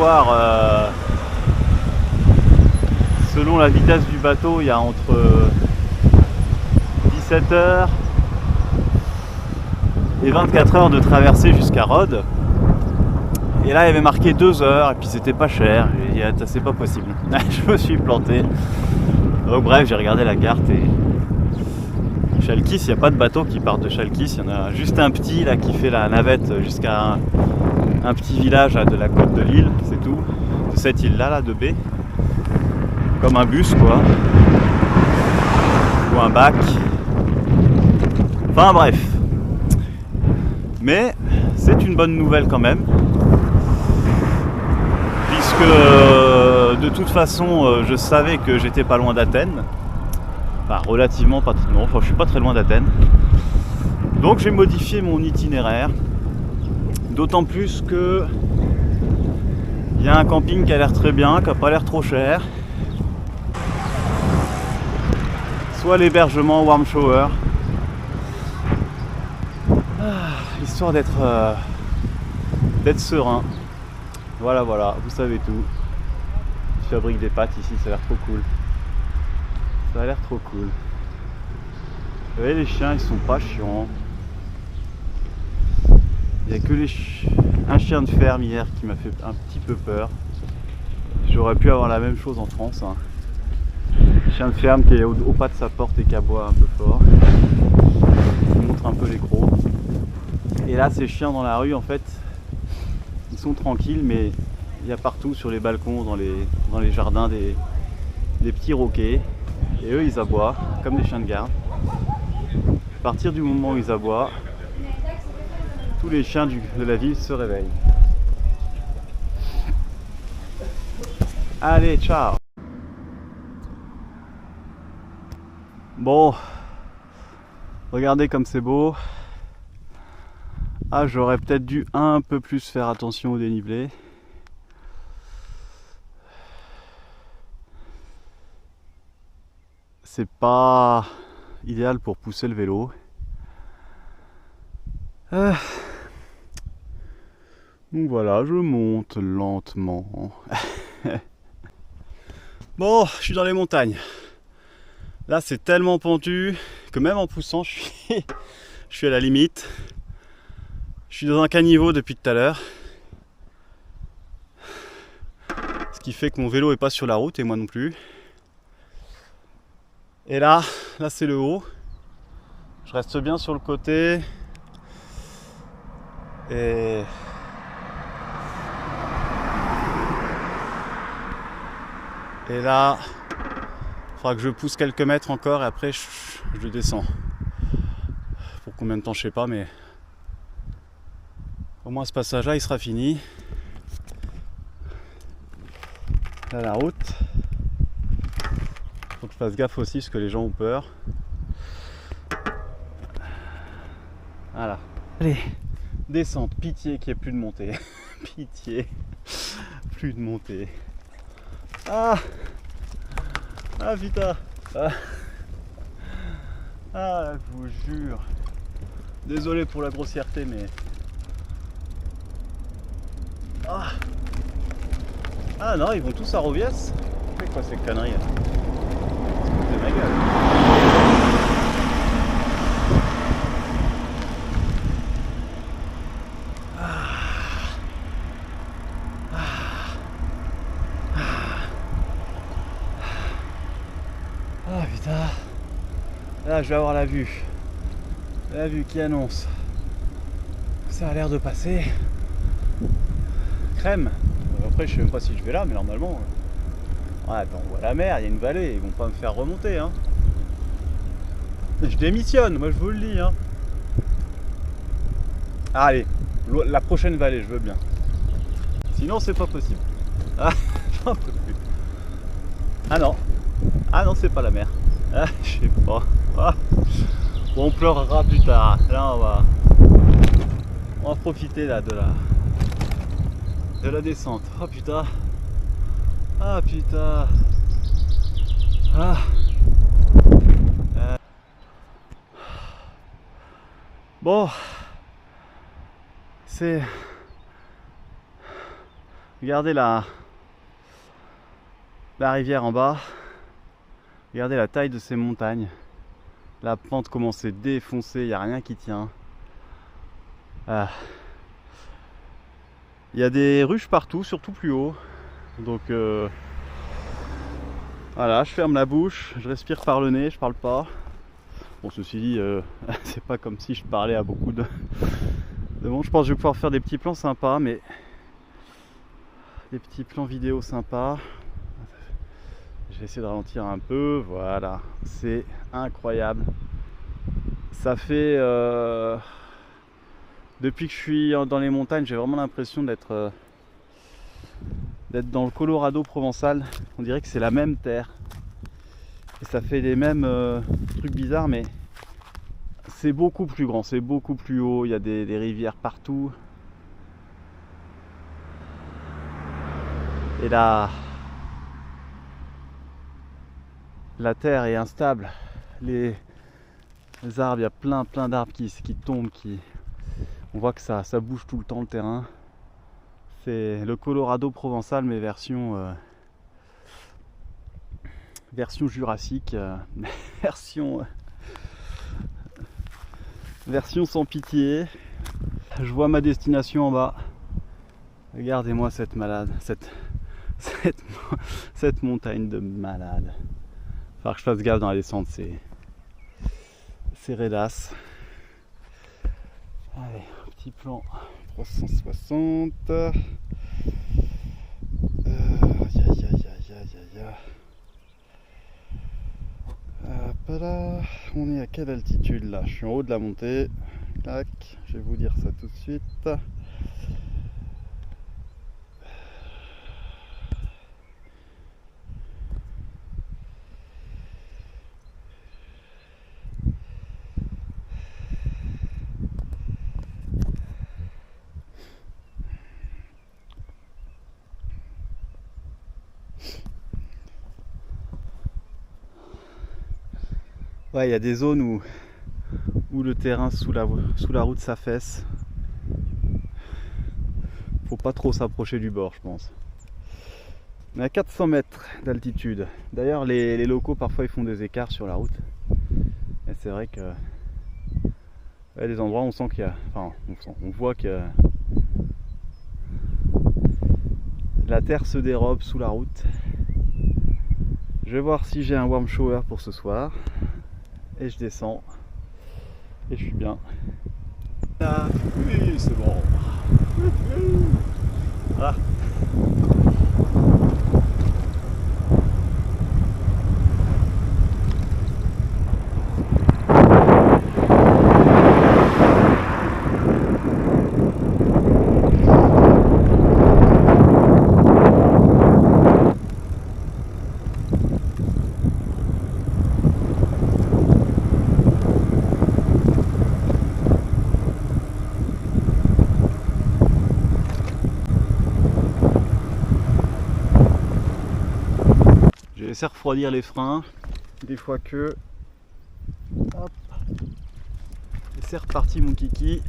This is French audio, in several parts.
voir, selon la vitesse du bateau, il y a entre 17 heures et 24 heures de traversée jusqu'à Rhodes. Et là il y avait marqué 2 heures et puis c'était pas cher. J'ai dit ah, c'est pas possible. Je me suis planté. Donc bref, j'ai regardé la carte et Chalkis, il n'y a pas de bateau qui part de Chalkis, il y en a juste un petit là qui fait la navette jusqu'à un petit village de la côte de l'île, c'est tout. De cette île là, de B. Comme un bus quoi. Ou un bac. Enfin bref. Mais c'est une bonne nouvelle quand même. Puisque de toute façon je savais que j'étais pas loin d'Athènes. Enfin relativement pas, non, enfin, je suis pas très loin d'Athènes. Donc j'ai modifié mon itinéraire. D'autant plus que il y a un camping qui a l'air très bien, qui n'a pas l'air trop cher. Soit l'hébergement Warm Shower. Histoire d'être serein. Voilà, vous savez tout. Je fabrique des pâtes ici, ça a l'air trop cool. Ça a l'air trop cool. Vous voyez, les chiens, ils sont pas chiants. Il n'y a que un chien de ferme hier qui m'a fait un petit peu peur. J'aurais pu avoir la même chose en France. Hein. Chien de ferme qui est au pas de sa porte et qui aboie un peu fort. Je vous montre un peu les crocs. Et là, ces chiens dans la rue, en fait, ils sont tranquilles, mais il y a partout sur les balcons, dans les jardins, des petits roquets. Et eux, ils aboient comme des chiens de garde. À partir du moment où ils aboient, tous les chiens de la ville se réveillent. Allez, ciao. Bon, regardez comme c'est beau. Ah, j'aurais peut-être dû un peu plus faire attention au dénivelé. C'est pas idéal pour pousser le vélo. Donc voilà, je monte lentement. Bon, je suis dans les montagnes. Là, c'est tellement pentu que même en poussant, je suis à la limite. Je suis dans un caniveau depuis tout à l'heure. Ce qui fait que mon vélo est pas sur la route et moi non plus. Et là c'est le haut. Je reste bien sur le côté. Et là, il faudra que je pousse quelques mètres encore et après je descends. Pour combien de temps je sais pas, mais au moins ce passage là il sera fini. Là la route. Faut que je fasse gaffe aussi parce que les gens ont peur. Voilà. Allez, descente, pitié qu'il n'y ait plus de montée. Pitié, plus de montée. Ah putain. Ah, je vous jure. Désolé pour la grossièreté, mais... Ah non, ils vont tous à Rovias. C'est quoi ces conneries là? C'est ma gueule. Ah putain. Là je vais avoir la vue. La vue qui annonce. Ça a l'air de passer. Crème. Après je sais même pas si je vais là, mais normalement. Ouais, ben, on voit la mer, il y a une vallée, ils vont pas me faire remonter hein. Je démissionne, moi je vous le dis hein. Allez, la prochaine vallée, je veux bien. Sinon c'est pas possible. Ah, j'en peux plus. Ah non, c'est pas la mer. Ah, je sais pas. Ah. Bon, on pleurera plus tard. Là on va profiter là de la descente. Oh putain. Ah putain. Ah. Bon. C'est Regardez la rivière en bas. Regardez la taille de ces montagnes. La pente commence à défoncer, il n'y a rien qui tient. Il y a des ruches partout, surtout plus haut. Donc voilà, je ferme la bouche, je respire par le nez, je parle pas. Bon, ceci dit, c'est pas comme si je parlais à beaucoup de monde. Je pense que je vais pouvoir faire des petits plans sympas, mais des petits plans vidéo sympas. Je vais essayer de ralentir un peu. Voilà, c'est incroyable. Ça fait depuis que je suis dans les montagnes, j'ai vraiment l'impression d'être dans le Colorado provençal. On dirait que c'est la même terre et ça fait les mêmes trucs bizarres, mais c'est beaucoup plus grand, c'est beaucoup plus haut. Il y a des rivières partout et là la terre est instable. Les arbres, il y a plein d'arbres qui tombent, on voit que ça bouge tout le temps le terrain. C'est le Colorado provençal, mais version jurassique, version sans pitié. Je vois ma destination en bas. Regardez-moi cette cette montagne de malade. Il va falloir que je fasse gaffe dans la descente, c'est raidasse. Allez, petit plan 360. Hop là, on est à quelle altitude là? Je suis en haut de la montée. Tac, je vais vous dire ça tout de suite. Ouais, il y a des zones où le terrain sous la route s'affaisse. Faut pas trop s'approcher du bord, je pense. On est à 400 mètres d'altitude. D'ailleurs, les locaux parfois ils font des écarts sur la route. Et c'est vrai que il y a des endroits où on sent qu'il y a, enfin, on voit que la terre se dérobe sous la route. Je vais voir si j'ai un warm shower pour ce soir. Et je descends. Et je suis bien. Ah, oui, c'est bon. Voilà. Je vais essayer de refroidir les freins, des fois que... Hop. Et c'est reparti mon kiki.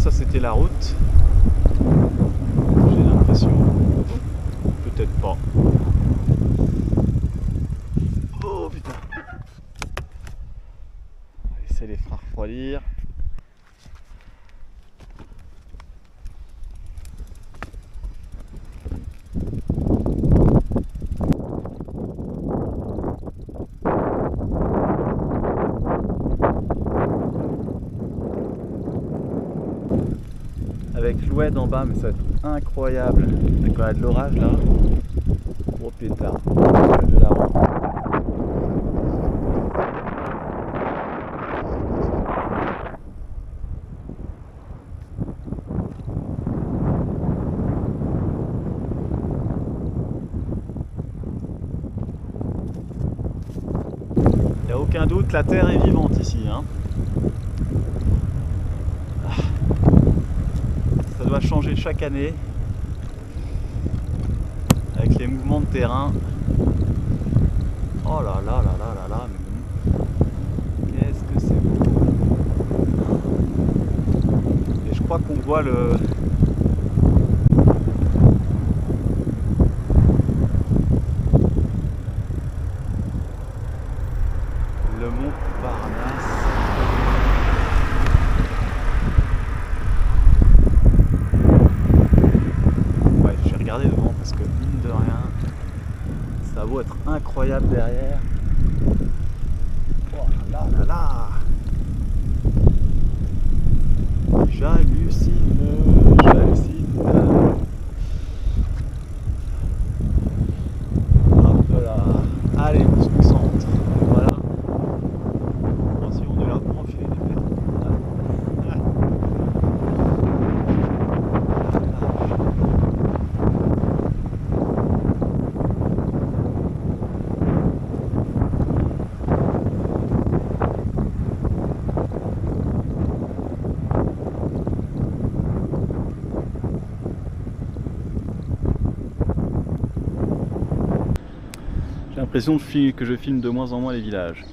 ça c'était la route. J'ai l'impression. Peut-être pas. Oh putain. On va laisser les freins refroidir. Avec l'oued en bas, mais ça va être incroyable. Quand il y a de l'orage là, gros pétard de la route. Il n'y a aucun doute, la terre est vivante ici, hein. Ça doit changer chaque année avec les mouvements de terrain. Oh là là là là là là, mais qu'est-ce que c'est beau. Et je crois qu'on voit le mont Parnasse. Je vais regarder devant parce que mine de rien, ça vaut être incroyable derrière. Oh là là là. J'hallucine, j'hallucine. Hop là. Allez, on se concentre. Voilà. Attention, on est là pour enfiler des pertes. J'ai l'impression que je filme de moins en moins les villages.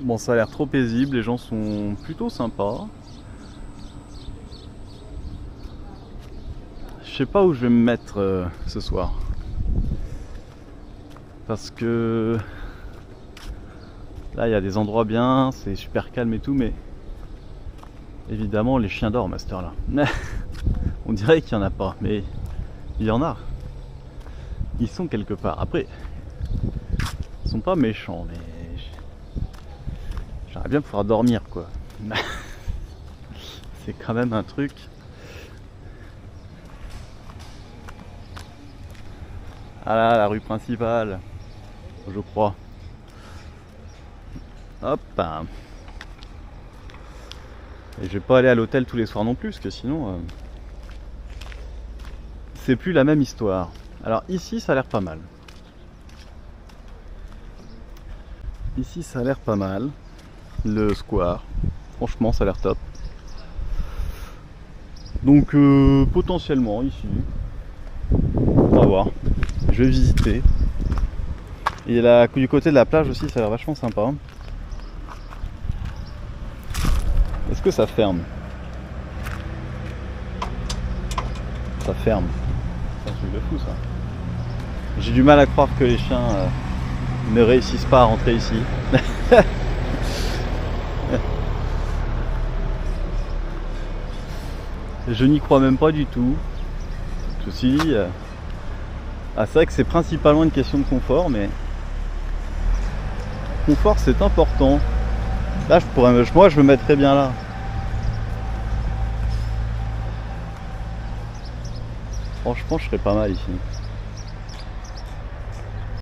Bon, ça a l'air trop paisible, les gens sont plutôt sympas. Je sais pas où je vais me mettre ce soir. Parce que là, il y a des endroits bien, c'est super calme et tout, mais évidemment, les chiens dorment à cette heure-là. On dirait qu'il n'y en a pas, mais il y en a. Ils sont quelque part. Après, ils sont pas méchants, mais j'aimerais bien pouvoir dormir, quoi. C'est quand même un truc. Ah là, la rue principale, je crois. Hop. Et je vais pas aller à l'hôtel tous les soirs non plus, parce que sinon, c'est plus la même histoire. Alors ici, ça a l'air pas mal. Ici, ça a l'air pas mal. Le square. Franchement, ça a l'air top. Donc, potentiellement, ici. On va voir. Je vais visiter. Et là, du côté de la plage aussi, ça a l'air vachement sympa. Est-ce que ça ferme? Ça ferme. C'est un truc de fou, ça. J'ai du mal à croire que les chiens ne réussissent pas à rentrer ici. Je n'y crois même pas du tout. Ceci dit, c'est vrai que c'est principalement une question de confort, mais confort c'est important. Là, moi je me mettrais bien là. Franchement, je serais pas mal ici.